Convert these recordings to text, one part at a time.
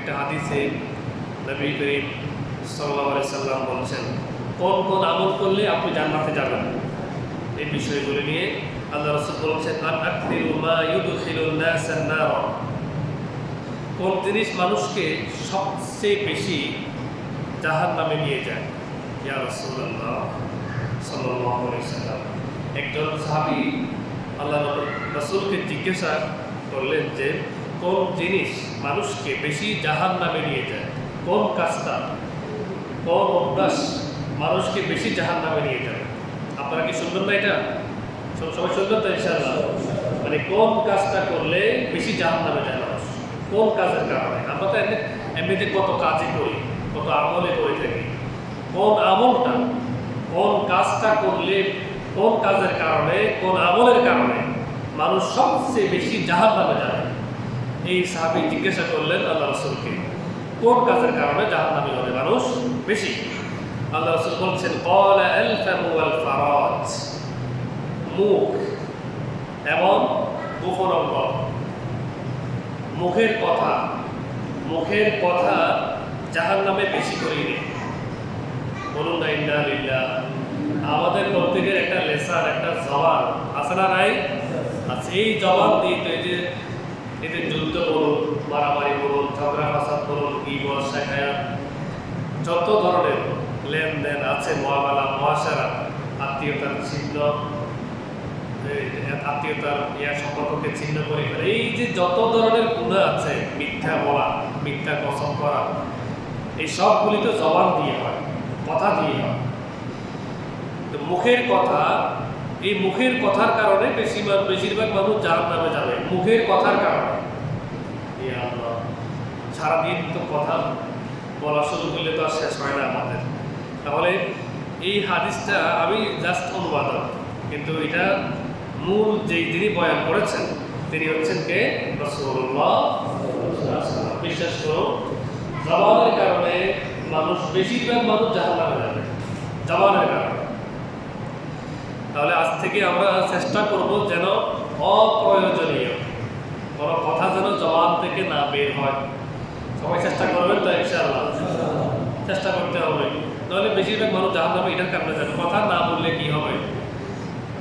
একটা হাদিসে নবী করিম সাল্লাল্লাহু আলাইহি সাল্লাম বলছেন কোন কোন আমল করলে আপনি জান্নাতে যাবেন। এই বিষয়গুলো নিয়ে আল্লাহ রাসূল বলছেন আকসিরু মা ইউদখিলুন নাসান নার, কোন জিনিস মানুষকে সবচেয়ে বেশি জাহান্নামে নিয়ে যায়। ইয়া রাসূলুল্লাহ সাল্লাল্লাহু আলাইহি সাল্লাম, একজন সাহাবী আল্লাহ রাসূলকে জিজ্ঞাসা করলেন যে কোন জিনিস মানুষকে বেশি জাহান্নামে নিয়ে যায়, কোন কাজটা, কোন অভ্যাস মানুষকে বেশি জাহান্নামে নিয়ে যাবে। আপনারা কি শুনবেন না? এটা সবাই শুনবেন তো ইনশাআল্লাহ? মানে কোন কাজটা করলে বেশি জাহান্নামে যায় মানুষ, কোন কাজের কারণে। আমরা তো এমনিতে কত কাজই করি, কত আমলে করে থাকি, কোন আমলটা, কোন কাজটা করলে, কোন কাজের কারণে, কোন আমলের কারণে মানুষ সবচেয়ে বেশি জাহান্নামে যায়। এই সাহাবী জিজ্ঞাসা করলেন আল্লাহ রাসূলকে কোন কাজের কারণে জাহান্নামী হবে মানুষ বেশি। আল্লাহ রাসূল বলছেন ক্বালা আল-ফামু ওয়াল ফারাজ, মুখ এবং গোপন অঙ্গ। মুখের কথা জাহান্নামে বেশি করিনি। বলুন না ইন্না লিল্লাহ। আমাদের প্রত্যেকের একটা লেসান, একটা জবান আছে না নাই? আচ্ছা, এই জবান দিয়ে তো এদের যুদ্ধ বলুন, মারামারি বলুন, ঝগড়া ফাসাদ বলুন, গীবত, শেখায়াত, যত ধরনের লেনদেন আছে, মুআমালা, মুআশারা, আত্মীয়তার ছিন্ন, আত্মীয়তার সম্পর্ককে ছিন্ন করে ফেলে, এই যে যত ধরনের গুনাহ আছে, মিথ্যা বলা, মিথ্যা কসম করা, এই সবগুলি তো জবান দিয়ে হয়, কথা দিয়ে হয়। তো মুখের কথা, এই মুখের কথার কারণে বেশিরভাগ মানুষ জাহান্নামে যাবে, মুখের কথার কারণে। সারাদিন তো কথা বলা শুরু করলে তো আর শেষ হয় না আমাদের। তাহলে এই হাদিসটা আমি জাস্ট অনুবাদক, কিন্তু এটা মূল যেই যিনি বয়ান করেছেন তিনি হচ্ছেন কে? রাসূলুল্লাহ। বিশ্বাস করুন, জবানের কারণে বেশিরভাগ মানুষ জাহান্নামে যাবে, জবানের কারণে। তাহলে আজ থেকে আমরা চেষ্টা করব যেন অপ্রয়োজনীয় কোনো কথা যেন জবান থেকে না বের হয়। সবাই চেষ্টা করবেন তো ইনশাআল্লাহ? চেষ্টা করতে হবে, তাহলে বেশিরভাগ মানুষ জাহান্নামে এটার কারণে যাবে। কথা না বললে কি হবে?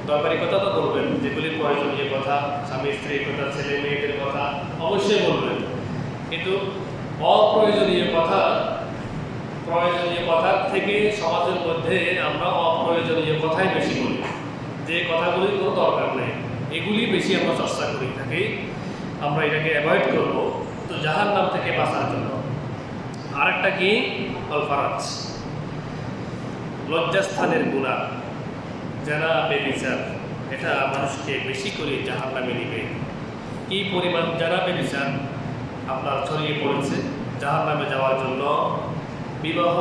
দরকারি কথা তো বলবেন, যেগুলি প্রয়োজনীয় কথা, স্বামী স্ত্রীর কথা, ছেলে মেয়েদের কথা অবশ্যই বলবেন, কিন্তু অপ্রয়োজনীয় কথার থেকে সমাজের মধ্যে আমরা অপ্রয়োজনীয় কথাই বেশি বলি, যে কথাগুলির কোনো দরকার নেই, এগুলি বেশি আমরা চর্চা করে থাকি। আমরা এটাকে অ্যাভয়েড করব তো জাহান্নাম থেকে বাঁচার জন্য। আরেকটা কি? আল ফারাজ, লজ্জাস্থানের গুনাহ, যারা বেবিচার, এটা মানুষকে বেশি করে জাহান্নামে নিবে। কি পরিমাণ যারা বেবিচার আপনার ছড়িয়ে পড়েছে জাহান্নামে যাওয়ার জন্য? বিবাহ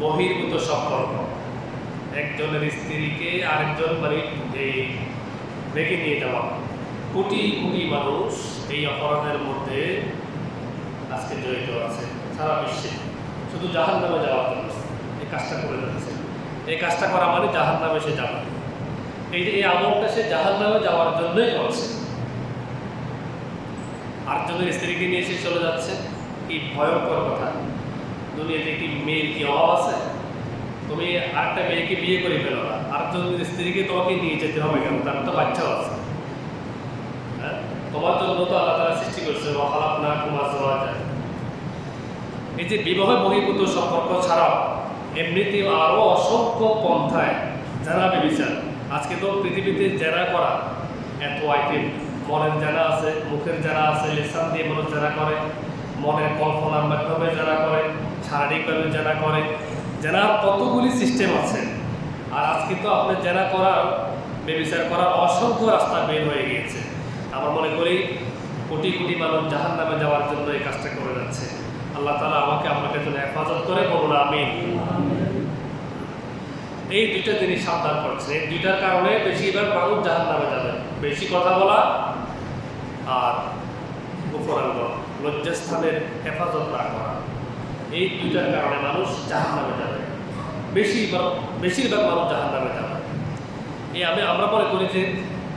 বহির্ভূত সম্পর্ক, একজনের স্ত্রীকে আরেকজন এই রেখে নিয়ে যাওয়া, কোটি কোটি মানুষ এই অপরাধের মধ্যে আজকে জড়িত আছে সারা বিশ্বে, শুধু জাহান্নামে যাওয়ার জন্য এই কাজটা করে যাচ্ছে। এই কাজটা করা মানে জাহান্নামে সে যাবে, এই আমলটা সে জাহান্নামে যাওয়ার জন্যই করছে। আরেকজনের স্ত্রীকে নিয়ে সে চলে যাচ্ছে, কি ভয়ঙ্কর কথা। দুনিয়াতে কি মেয়ের কি অভাব আছে? তুমি আরেকটা মেয়েকে বিয়ে করে ফেলো না, আরেকজনের স্ত্রীকে তোমাকে নিয়ে যেতে হবে কেন? তার তো বাচ্চাও আছে। হ্যাঁ, তোমার জন্য তো আল্লাহ তাআলা সৃষ্টি করছে, ওয়াখালাকনাকুম আজওয়াজা। এই যে বিবাহ বহির্ভূত সম্পর্ক ছাড়াও এমনিতেও আরও অসংখ্য পন্থায় যারা বেবিচার। আজকে তো পৃথিবীতে জেনা করা এত আইটেম, মনের জানা আছে, মুখের জানা আছে, লেসান দিয়ে মানুষ জানা করে, মনের কল্পনার মাধ্যমে জানা করে, শারীরিকভাবে জানা করে, জানার কতগুলি সিস্টেম আছে। আর আজকে তো আপনার জানা করার, বেবিচার করার অসংখ্য রাস্তা বের হয়ে গিয়েছে। আমরা মনে করি কোটি কোটি মানুষ জাহান্নামে যাওয়ার জন্য এই কাজটা করে যাচ্ছে। আল্লাহ তাআলা আমাকে আপনাকে যেন হেফাজত করে, বলুন আমিন। এই দুইটা জিনিস সাবধান করছে, এই দুইটার কারণে বেশিরভাগ মানুষ জাহান্নামে যাবে। বেশি কথা বলা আর গোপনাঙ্গ, লজ্জাস্থানের হেফাজত না করা, এই দুইটার কারণে মানুষ জাহান্নামে যাবে, বেশিরভাগ মানুষ জাহান্নামে যাবে। আমরা মনে করি যে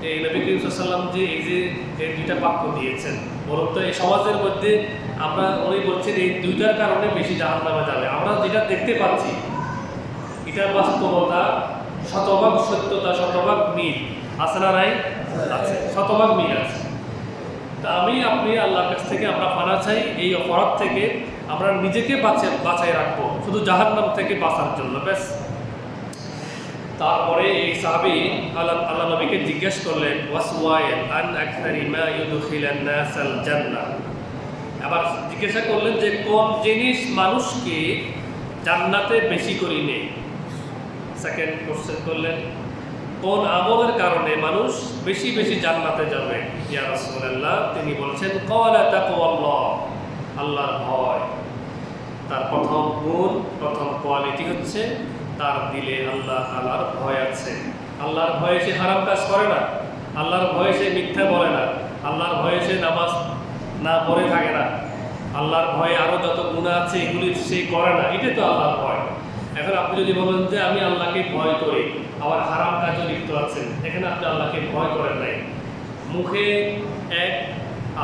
এই নবী করিম সাল্লাল্লাহু আলাইহি ওয়াসাল্লাম যে এই দুইটা বাক্য দিয়েছেন, বলুন তো এই সমাজের মধ্যে আমরা উনি বলছেন এই দুইটার কারণে বেশি জাহান্নামে যাবে। আমরা যেটা দেখতে পাচ্ছি এটার বাস্তবতা শতভাগ সত্যতা, শতভাগ মিল আছে না নাই? আছে, শতভাগ মিল আছে। তা আমি আপনি আল্লাহর কাছ থেকে আমরা পানা চাই এই অপরাধ থেকে আমরা নিজেকে বাঁচাই রাখবো, শুধু জাহান্নাম থেকে বাঁচার জন্য, ব্যাস। তারপরে এই সাহাবী আল্লাহ নবীকে জিজ্ঞেস করলেন ওয়াসওয়াইল আন আকসারি মা ইউদখিলান নাসাল জান্নাহ, আবার জিজ্ঞাসা করলেন যে কোন জিনিস মানুষকে জান্নাতে বেশি করে নেয়। সেকেন্ড কোশ্চেন করলেন কোন আমলের কারণে মানুষ বেশি বেশি জান্নাতে যাবে ইয়া রাসূলুল্লাহ? তিনি বলছেন ক্বালা তাকওয়াল্লাহ, আল্লাহর ভয়। তার প্রথম গুণ, প্রথম কোয়ালিটি হচ্ছে তার দিলে আল্লাহ তাআলার ভয় আছে। আল্লাহর ভয়ে সে হারাম কাজ করে না, আল্লাহর ভয়ে সে মিথ্যা বলে না, আল্লাহর ভয়ে সে নামাজ না পড়ে থাকে না, আল্লাহর ভয়ে আরো যত গুনাহ আছে এগুলি সে করে না। এটা তো আল্লাহর ভয়। এখন আপনি যদি বলেন যে আমি আল্লাহকে ভয় করি, আবার হারাম কাজে লিপ্ত আছেন, এখানে আপনি আল্লাহকে ভয় করেন নাই, মুখে এক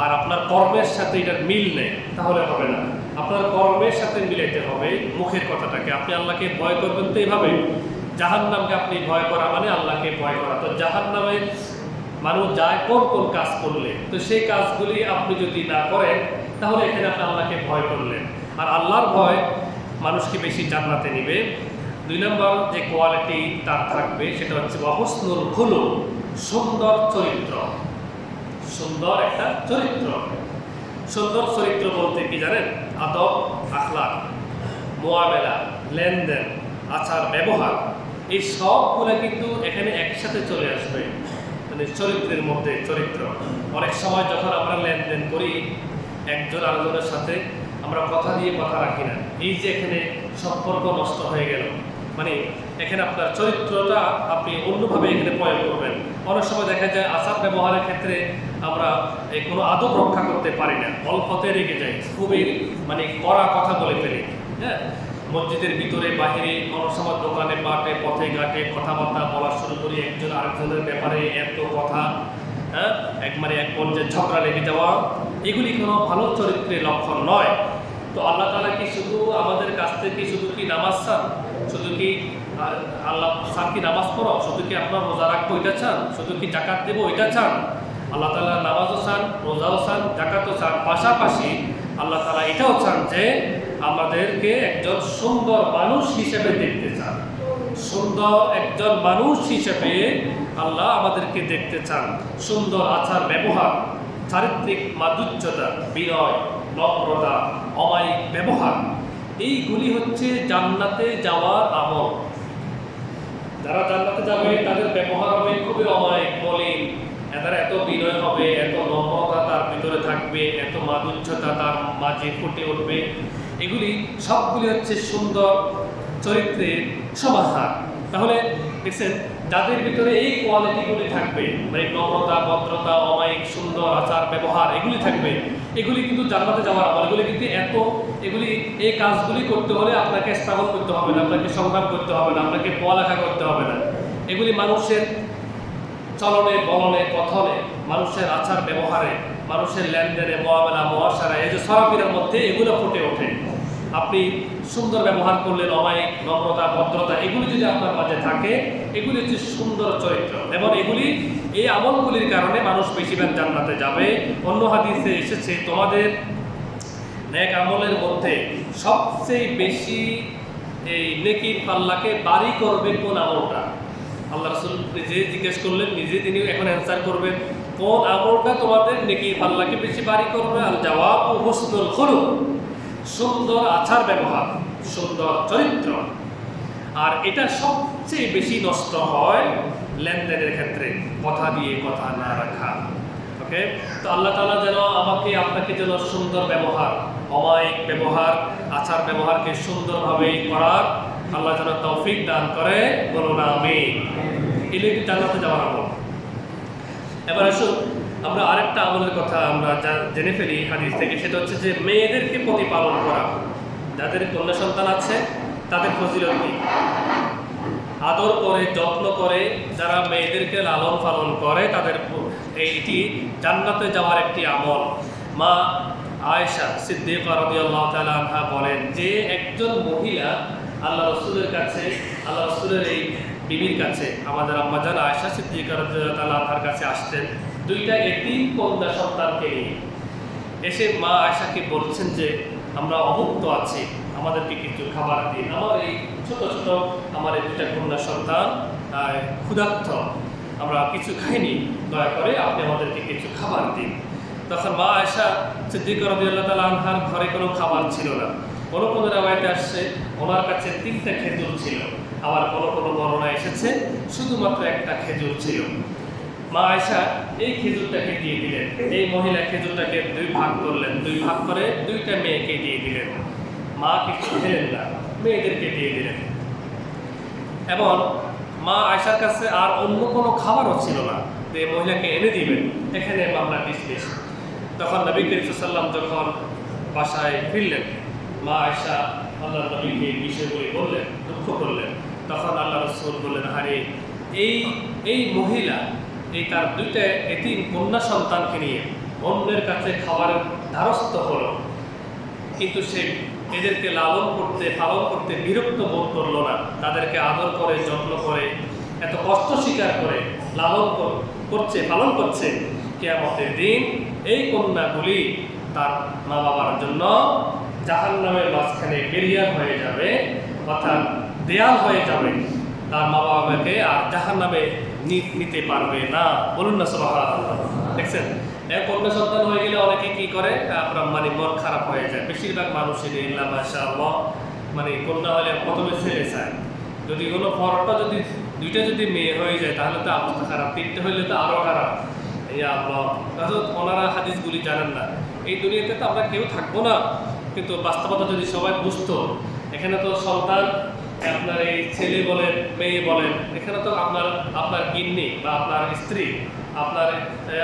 আর আপনার কর্মের সাথে এটার মিল নেই, তাহলে হবে না। আপনার কর্মের সাথে মিলাইতে হবে মুখের কথাটাকে। আপনি আল্লাহকে ভয় করবেন তো এইভাবে, জাহান্নামকে আপনি ভয় করা মানে আল্লাহকে ভয় করা। তো জাহান্নামে মানুষ যায় কোন কোন কাজ করলে, তো সেই কাজগুলি আপনি যদি না করেন তাহলে এখানে আপনি আল্লাহকে ভয় করলেন। আর আল্লাহর ভয় মানুষকে বেশি জান্নাতে নিবে। 2 নম্বর যে কোয়ালিটি তার থাকবে সেটা হচ্ছে হুসনুল খুলুক, সুন্দর চরিত্র। সুন্দর একটা চরিত্র। সুন্দর চরিত্র বলতে কি জানেন? আদব, আখলাক, মুআমালা, লেনদেন, আচার ব্যবহার, এই সবগুলো কিন্তু এখানে একসাথে চলে আসবে, মানে চরিত্রের মধ্যে চরিত্র। অনেক সময় যখন আমরা লেনদেন করি একজন আরেকজনের সাথে, আমরা কথা দিয়ে কথা রাখি না, এই যে এখানে সম্পর্ক নষ্ট হয়ে গেল, মানে এখানে আপনার চরিত্রটা আপনি অন্যভাবে এখানে প্রয়োগ করবেন। অনেক সময় দেখা যায় আচার ব্যবহারের ক্ষেত্রে আমরা কোনো আদব রক্ষা করতে পারি না, অল্পতে রেগে যাই, খুবই মানে কড়া কথা বলে ফেলি। হ্যাঁ, মসজিদের ভিতরে বাহিরে, অনেক সময় দোকানে পাটে পথে ঘাটে কথাবার্তা বলা শুরু করি একজন আরেকজনের ব্যাপারে, এত কথা, হ্যাঁ, একবারে এক পর্যায়ে ঝগড়া লেগে যাওয়া, এগুলি কোনো ভালো চরিত্রের লক্ষণ নয়। তো আল্লাহ তাআলা কি শুধু আমাদের কাছ থেকে শুধু কি নামাজ চান, শুধু কি আল্লাহ চান কি নামাজ পড়ো, শুধু কি আপনার রোজা রাখবো এটা চান, শুধু কি জাকাত দেবো এটা চান? আল্লাহ তাআলা নামাজও চান, রোজাও চান, জাকাতও চান, পাশাপাশি আল্লাহ তাআলা এটাও চান যে আমাদেরকে একজন সুন্দর মানুষ হিসেবে দেখতে চান। সুন্দর একজন মানুষ হিসেবে আল্লাহ আমাদেরকে দেখতে চান। সুন্দর আচার ব্যবহার, চারিত্রিক মাধুর্যতা, বিনয়, নম্রতা, অমায়িক ব্যবহার, এইগুলি হচ্ছে জান্নাতে যাওয়ার আমল। যারা জান্নাতে যাবে তাদের ব্যবহার হবে খুবই অমায়িক, মলিন, এদের এত বিনয় হবে, এত নম্রতা তার ভিতরে থাকবে, এত মাধুর্যতা তার মাঝে ফুটে উঠবে। এগুলি সবগুলি হচ্ছে সুন্দর চরিত্রের সমাহার। তাহলে দেখছেন যাদের ভিতরে এই কোয়ালিটিগুলি থাকবে, মানে নম্রতা, ভদ্রতা, অমায়িক, সুন্দর আচার ব্যবহার, এগুলি থাকবে, এগুলি কিন্তু জান্নাতে যাওয়ার আমল। এগুলি কিন্তু এই কাজগুলি করতে হলে আপনাকে স্ট্রাগল করতে হবে না, আপনাকে সংগ্রাম করতে হবে না, আপনাকে পড়ালেখা করতে হবে না। এগুলি মানুষের চলনে, বলনে, কথনে, মানুষের আচার ব্যবহারে, মানুষের লেনদেনে, মুআমালা, মুআশারা, এই যে সরাফিরের মধ্যে এগুলো ফুটে ওঠে। আপনি সুন্দর ব্যবহার করলেন, অমায়িক, নম্রতা, ভদ্রতা, এগুলি যদি আপনার মাঝে থাকে, এগুলি হচ্ছে সুন্দর চরিত্র। এবং এগুলি, এই আমলগুলির কারণে মানুষ বেশিরভাগ জান্নাতে যাবে। অন্য হাদিসে এসেছে তোমাদের নেক আমলের মধ্যে সবচেয়ে বেশি এই নেকির পাল্লাকে বাড়ি করবে কোন আমলটা? আল্লাহ রাসূল নিজে জিজ্ঞেস করলেন, নিজে তিনি এখন অ্যান্সার করবেন, কোন আমলটা তোমাদের নেকির পাল্লাকে বেশি বাড়ি করবে? আল জাওয়াব হুসনুল খুলুক, সুন্দর আচার ব্যবহার, সুন্দর চরিত্র। আর এটা সবচেয়ে বেশি নষ্ট হয় লেনদেনের ক্ষেত্রে, কথা দিয়ে কথা না রাখা। ওকে, তো আল্লাহ তাআলা যেন আমাকে আপনাকে যেন সুন্দর ব্যবহার, অমায়িক ব্যবহার, আচার ব্যবহারকে সুন্দরভাবে করার আল্লাহ যেন তৌফিক দান করে, বলুন আমিন। এলে জান্নাতে যাওয়ার আমল। এবার আসুন আমরা আরেকটা আমলের কথা আমরা জেনে ফেলি হাদিস থেকে, সেটা হচ্ছে যে মেয়েদেরকে প্রতিপালন করা। যাদের কন্যা সন্তান আছে তাদের ফজিলত কি? আদর করে, যত্ন করে যারা মেয়েদেরকে লালন পালন করে তাদের এইটি জান্নাতে যাওয়ার একটি আমল। মা আয়েশা সিদ্দিকা রাদিয়াল্লাহু তাআলা আনহা বলেন যে একজন মহিলা আল্লাহ রাসূলের কাছে, আল্লাহ রাসূলের এই বিবির কাছে, আমাদের আম্মাজান আয়েশা সিদ্দিকা রাদিয়াল্লাহু তাআলা আনহার কাছে আসতেন দুইটা এতিম কন্যা সন্তানকে নিয়ে। এসে মা আয়েশাকে বলছেন যে আমরা অভুক্ত আছি, আমাদেরকে কিছু খাবার দিন, আমার এই ছোট ছোট আমার এই দুইটা কন্যা সন্তান ক্ষুধার্ত, আমরা কিছু খাইনি, দয়া করে আপনি আমাদেরকে কিছু খাবার দিন। তখন মা আয়েশা সিদ্দিকা রাদিয়াল্লাহু তাআলা আনহার ঘরে কোনো খাবার ছিল না। কোনো কোনো রাওয়ায়াতে আসছে ওনার কাছে 3টা খেজুর ছিল, আবার কোনো কোনো বর্ণনা এসেছে শুধুমাত্র একটা খেজুর ছিল। মা আয়েশা এই খেজুরটাকে দিয়ে দিলেন, এই মহিলা খেজুরটাকে 2 ভাগ করলেন, 2 ভাগ করে 2টা মেয়েকে দিয়ে দিলেন। মা কিছু খেলেন না, মেয়েদেরকে দিয়ে দিলেন। এবং মা আয়েশার কাছে আর অন্য কোনো খাবারও ছিল না যে মহিলাকে এনে দিবেন। এখানে মামলা ডিসমিস। তখন নবী করিম সাল্লাল্লাহু আলাইহি ওয়াসাল্লাম যখন বাসায় ফিরলেন, মা আয়েশা আল্লাহর নবীকে বিষয়গুলি বললেন, দুঃখ করলেন। তখন আল্লাহ রাসূল বললেন, আরে এই মহিলা এই তার 2টা এতিম কন্যা সন্তানকে নিয়ে অন্যের কাছে খাবারের দ্বারস্থ হলো, কিন্তু সে এদেরকে লালন করতে পালন করতে বিরক্ত বোধ করলো না, তাদেরকে আদর করে যত্ন করে এত কষ্ট স্বীকার করে লালন করছে, পালন করছে। কিয়ামতের দিন এই কন্যাগুলি তার মা বাবার জন্য জাহান্নামের মাঝখানে বেরিয়ার হয়ে যাবে, অর্থাৎ দেয়াল হয়ে যাবে। তার মা বাবাকে আর জাহান্নামে নিতে পারবে না। বলুন না সুবহানাল্লাহ। দেখছেন, এক কন্যা সন্তান হয়ে গেলে অনেকে কি করে, আপনার মানে মন খারাপ হয়ে যায়। বেশিরভাগ মানুষেরই ইল্লা মাশাআল্লাহ মানে কন্যা হলে প্রথমে ছেলে চায়। যদি কোনো পরটা যদি 2টা যদি মেয়ে হয়ে যায় তাহলে তো অবস্থা খারাপ, 3টে হইলে তো আরও খারাপ। আল্লাহ ওনারা হাদিসগুলি জানেন না। এই দুনিয়াতে তো আমরা কেউ থাকবো না, কিন্তু বাস্তবতা যদি সবাই বুঝতো, এখানে তো সন্তান আপনার এই ছেলে বলেন মেয়ে বলেন, এখানে তো আপনার গিন্নি বা আপনার স্ত্রী,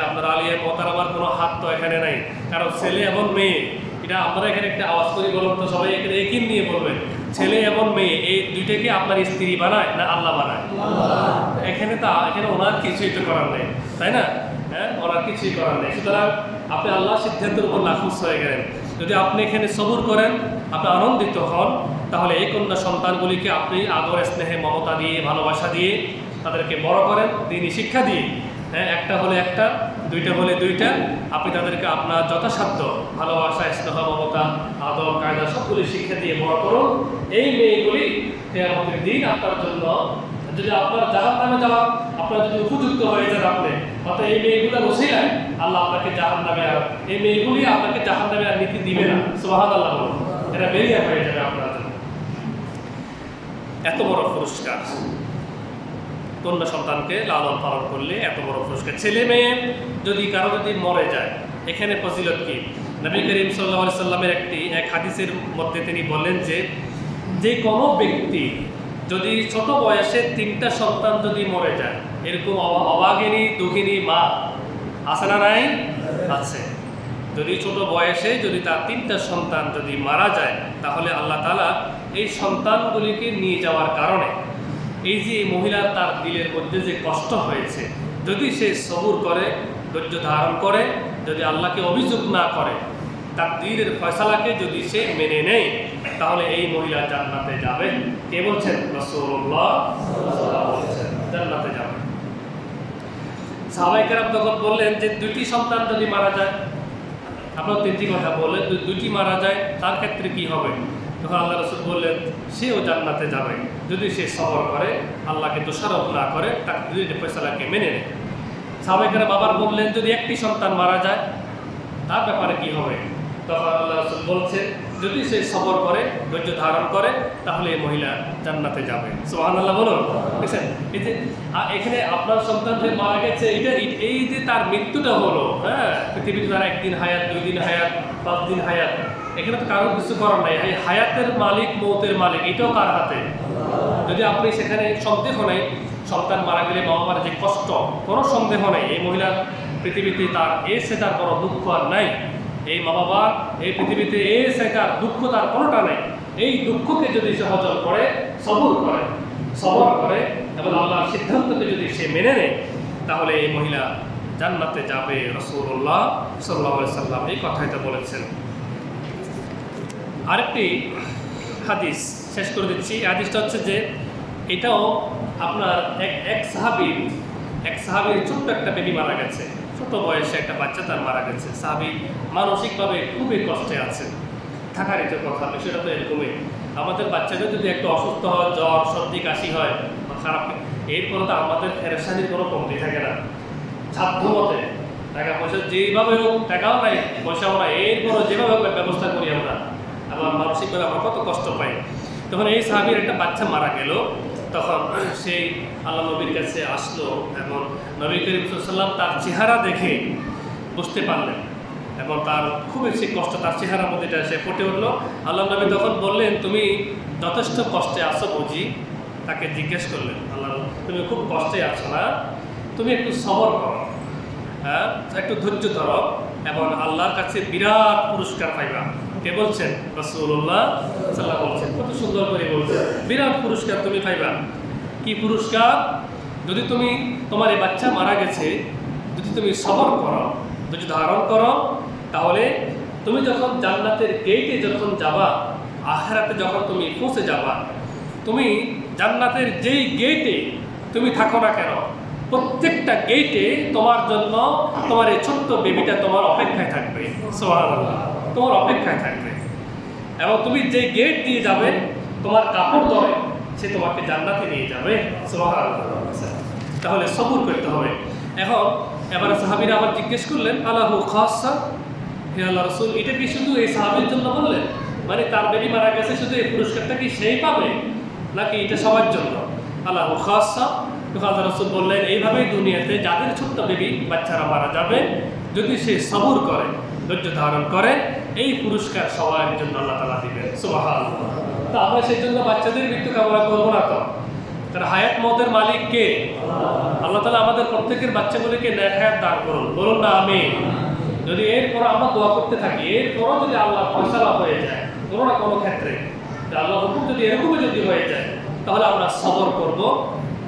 আপনার আলিয়া মোহতারামার কোনো হাত তো এখানে নাই। কারণ ছেলে এবং মেয়ে, এটা আপনারা এখানে একটা আওয়াজ করি বলুন তো, সবাই এখানে একই নিয়ে বলবেন, ছেলে এবং মেয়ে এই দুইটাকে আপনার স্ত্রী বানায় না আল্লাহ বানায়? এখানে ওনার কিছুই তো করার নেই, তাই না? হ্যাঁ, ওনার কিছুই করার নেই। সুতরাং আপনি আল্লাহর সিদ্ধান্তের উপর নাখুশ হয়ে গেলেন। যদি আপনি এখানে সবুর করেন, আপনি আনন্দিত হন, তাহলে এই কন্যা সন্তানগুলিকে আপনি আদর স্নেহে মমতা দিয়ে ভালোবাসা দিয়ে তাদেরকে বড় করেন, দিনই শিক্ষা দিয়ে। হ্যাঁ, একটা হলে একটা, 2টা হলে 2টা, আপনি তাদেরকে আপনার যথাসাধ্য ভালোবাসা স্নেহ মমতা আদর কায়দা সবগুলি শিক্ষা দিয়ে বড় করুন। এই মেয়েগুলি কিয়ামতের দিন আপনার জন্য, যদি আপনার জাহান্নামে যাওয়া আপনার যদি উপযুক্ত হয়ে যান আপনি, অর্থাৎ এই মেয়েগুলোর ওসিলায় আল্লাহ আপনাকে জাহান্নামে আর এই মেয়েগুলি আপনাকে জাহান্নামে আর নীতি দিবে না। সুবহানাল্লাহ বলুন, এটা বেরিয়ে হয়ে যাবে আপনার জন্য। এত বড় পুরস্কার, কন্যা সন্তানকে লালন পালন করলে এত বড় পুরস্কার। ছেলে মেয়ে যদি কারো যদি মরে যায়, এখানে ফজিলত কি? নবী করিম সাল্লাল্লাহু আলাইহি সাল্লামের এক হাদিসের মধ্যে তিনি বললেন যে কোনো ব্যক্তি যদি ছোট বয়সে 3টা সন্তান যদি মরে যায়, এরকম অভাগিনী দুঃখিনী মা আছে না নাই? আছে। যদি ছোট বয়সে যদি তার 3টা সন্তান যদি মারা যায়, তাহলে আল্লাহ তাআলা এই সন্তানগুলিকে নিয়ে যাওয়ার কারণে এই যে মহিলার তার দিলের মধ্যে যে কষ্ট হয়েছে, যদি সে সবুর করে, ধৈর্য ধারণ করে, যদি আল্লাহকে অভিযোগ না করে, তাকদীরের ফয়সালাকে যদি সে মেনে নেয়, তাহলে এই মহিলা জান্নাতে যাবে। কে বলছেন? রাসূলুল্লাহ সাল্লাল্লাহু আলাইহি ওয়াসাল্লাম জান্নাতে যাবে। সাহাবায়ে কেরাম তখন বললেন যে 2টি সন্তান যদি মারা যায়, আপনারা 3টি কথা বললেন, 2টি মারা যায়, তার ক্ষেত্রে কি হবে? তখন আল্লাহ রাসূল বললেন সেও জান্নাতে যাবে যদি সে সবর করে, আল্লাহকে দোষারোপ না করে, তাকদীরের ফয়সালাকে মেনে নেয়। সাহাবায়ে কেরাম আবার বললেন যদি 1টি সন্তান মারা যায় তার ব্যাপারে কি হবে? তখন আল্লাহ রাসূল বলছেন যদি সে সবর করে, ধৈর্য ধারণ করে, তাহলে এই মহিলা জান্নাতে যাবে। সুবহানাল্লাহ বলুন। বুঝছেন, এই যে এখানে আপনার সন্তান যে মারা গেছে, এই যে তার মৃত্যুটা হলো, হ্যাঁ, পৃথিবীতে তার 1 দিন হায়াত, 2 দিন হায়াত, 5 দিন হায়াত, এখানে তো কারোর কিছু করার নাই। এই হায়াতের মালিক, মৌতের মালিক, এটাও কার হাতে? যদি আপনি সেখানে সন্দেহ নেই, সন্তান মারা গেলে মা বাবার যে কষ্ট, কোনো সন্দেহ নেই এই মহিলার পৃথিবীতে তার তার বড় দুঃখ আর নাই। এই মা বাবার এই পৃথিবীতে তার দুঃখ তার কোনোটা নেই। এই দুঃখকে যদি সে হজম করে, সবর করে এবং আল্লাহর সিদ্ধান্তকে যদি সে মেনে নেয়, তাহলে এই মহিলা জান্নাতে যাবে। রাসূলুল্লাহ সাল্লাল্লাহু আলাইহি সাল্লাম এই কথাটা বলেছেন। আরেকটি হাদিস শেষ করে দিচ্ছি। হাদিসটা হচ্ছে যে এটাও আপনার এক সাহাবীর ছোট্ট একটা বেবি মারা গেছে, ছোট বয়সে একটা বাচ্চা তার মারা গেছে। সাহাবী মানসিকভাবে খুবই কষ্টে আছে, থাকারই তো কথা, বিষয়টা তো এরকমই। আমাদের বাচ্চাদের যদি একটু অসুস্থ হয়, জ্বর সর্দি কাশি হয় বা খারাপ, এরপরে তো আমাদের ফেরেশানির কোনো কমতি থাকে না। সাধ্য মতে টাকা পয়সা যেভাবে হোক, টাকাও নাই পয়সাও নাই, এরপরে যেভাবে হোক ব্যবস্থা করি আমরা, আবার মানসিকভাবে আমরা কত কষ্ট পাই। তখন এই সাহাবীর একটা বাচ্চা মারা গেল, তখন সেই আল্লাহ নবীর কাছে আসলো এবং নবী করিম সাল্লাল্লাহু আলাইহি ওয়াসাল্লাম তার চেহারা দেখে বুঝতে পারলেন এবং তার খুব বেশি কষ্ট তার চেহারার মধ্যে এটা এসে ফুটে উঠলো। আল্লাহ নবী তখন বললেন, তুমি যথেষ্ট কষ্টে আছো বুঝি? তাকে জিজ্ঞেস করলেন, আল্লাহ তুমি খুব কষ্টে আছো না, তুমি একটু সবর করো, হ্যাঁ একটু ধৈর্য ধরো এবং আল্লাহর কাছে বিরাট পুরস্কার পাইবা। কে বলছেন? রাসূলুল্লাহ সাল্লাল্লাহু আলাইহি ওয়াসাল্লাম বলছেন। কত সুন্দর করে বলছেন, বিরাট পুরস্কার তুমি পাইবা। কি পুরস্কার? যদি তুমি, তোমার এই বাচ্চা মারা গেছে, যদি তুমি সবর করো, ধৈর্য ধারণ করো, তাহলে তুমি যখন জান্নাতের গেটে যখন যাবা, আখিরাতে যখন তুমি পৌঁছে যাবা, তুমি জান্নাতের যেই গেটে তুমি থাকো না কেন, প্রত্যেকটা গেটে তোমার জন্য তোমার এই ছোট্ট বেবিটা তোমার অপেক্ষায় থাকবে। সুবহানাল্লাহ, তোমার অপেক্ষায় থাকবে এবং তুমি যে গেট দিয়ে যাবে, তোমার কাপড় ধরে সে তোমাকে জান্নাতে নিয়ে যাবে। সুবহানাল্লাহ। তাহলে সবর করতে হবে। এবারে সাহাবীরা আবার জিজ্ঞেস করলেন, আলাহু খাসসা, হে আল্লাহ রাসূল, এটা কি শুধু এই সাহাবীর জন্য বললেন? মানে তার বেবি মারা গেছে, শুধু এই পুরস্কারটা কি সেই পাবে নাকি এটা সবার জন্য? আলাহু খাসসা। আল্লাহ রাসূল বললেন, এইভাবেই দুনিয়াতে যাদের ছোট্ট বেবি বাচ্চারা মারা যাবে, যদি সে সবর করে, ধৈর্য ধারণ করে, এই পুরস্কার সবার জন্য আল্লাহ তাআলা দিবেন। সুবহানাল্লাহ। তা আমরা সেই জন্য বাচ্চাদের মৃত্যু কামনা করবো না তো? তার হায়াত মওতের মালিক কে? আল্লাহ তাআলা আমাদের প্রত্যেকের বাচ্চাগুলিকে নেক হায়াত দান করুন, বলুন না আমিন। যদি এরপর আমরা দোয়া করতে থাকি, এরপরও যদি আল্লাহ ফয়সালা হয়ে যায় কোনো না কোনো ক্ষেত্রে, আল্লাহ হুকুম যদি এরকমই যদি হয়ে যায়, তাহলে আমরা সবর করব,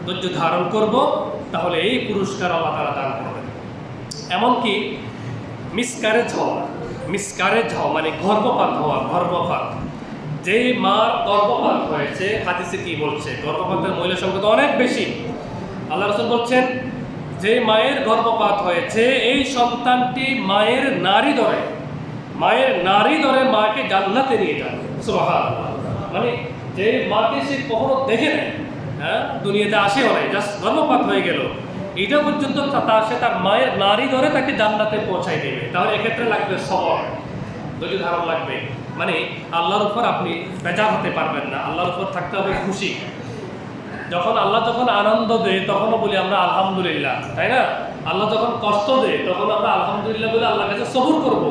ধৈর্য ধারণ করব, তাহলে এই পুরস্কার আল্লাহ তাআলা দান করবেন। এমনকি মিসকারেজ হওয়া মানে গর্ভপাত হওয়া, গর্ভপাত, যে মার গর্ভপাত হয়েছে, হাদিসে কি বলছে? গর্ভপাতের মহিলা সংখ্যা তো অনেক বেশি। আল্লাহ রাসূল বলছেন, যে মায়ের গর্ভপাত হয়েছে, এই সন্তানটি মায়ের নারী ধরে মাকে জান্নাতে নিয়ে যাবে। সুবহানাল্লাহ। মানে যে মাকে সে কখনো দেখে নেয়, হ্যাঁ দুনিয়াতে আসেও নাই, জাস্ট গর্ভপাত হয়ে গেল, এটা পর্যন্ত সে তার মায়ের নারী ধরে তাকে জান্নাতে পৌঁছায় দেবে। তাহলে এক্ষেত্রে লাগবে সবর, ধৈর্য ধারণ লাগবে। মানে আল্লাহর উপর আপনি বেজার হতে পারবেন না, আল্লাহর উপর থাকতে হবে খুশি। আল্লাহ যখন আনন্দ দেয় তখনও বলি আমরা আলহামদুলিল্লাহ, তাই না? আল্লাহ যখন কষ্ট দেয় তখন আমরা আলহামদুলিল্লাহ বলে আল্লাহর কাছে সবর করব,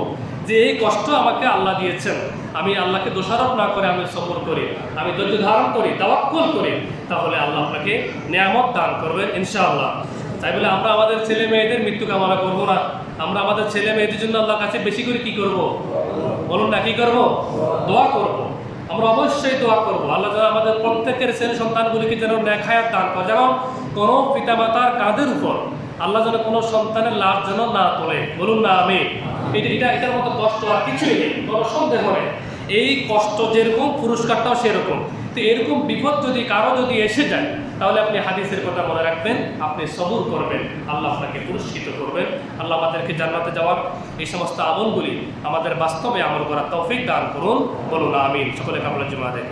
যে এই কষ্ট আমাকে আল্লাহ দিয়েছেন, আমি আল্লাহকে দোষারোপ না করে আমি সবর করি, আমি ধৈর্য ধারণ করি, তাওয়াক্কুল করি, তাহলে আল্লাহ আপনাকে নিয়ামত দান করবেন ইনশাআল্লাহ। তাই বলে আমরা আমাদের ছেলে মেয়েদের মৃত্যু কামনা করবো না, আমরা আমাদের ছেলে মেয়েদের জন্য আল্লাহর কাছে বেশি করে কি করব? বলুন না, কি করব? দোয়া করব। আমরা অবশ্যই দোয়া করবো আল্লাহ যেন আমাদের প্রত্যেকের ছেলে সন্তানগুলিকে যেন নেক হায়াত দান করে। যেমন কোনো পিতামাতার কাঁধের উপর আল্লাহ যেন কোনো সন্তানের লাভ যেন না তোলে, বলুন না আমিন। এটার মতো কষ্ট আর কিছুই নেই, কোনো সন্দেহ নেই। এই কষ্ট যেরকম, পুরস্কারটাও সেরকম। তো এরকম বিপদ যদি কারো যদি এসে যায়, তাহলে আপনি হাদিসের কথা মনে রাখবেন, আপনি সবর করবেন, আল্লাহ আপনাকে পুরস্কৃত করবেন। আল্লাহ আমাদেরকে জান্নাতে যাওয়ার এই সমস্ত আমলগুলি আমাদের বাস্তবে আমল করার তৌফিক দান করুন, বলুন আমিন। সকলে কামনা জমা দেন।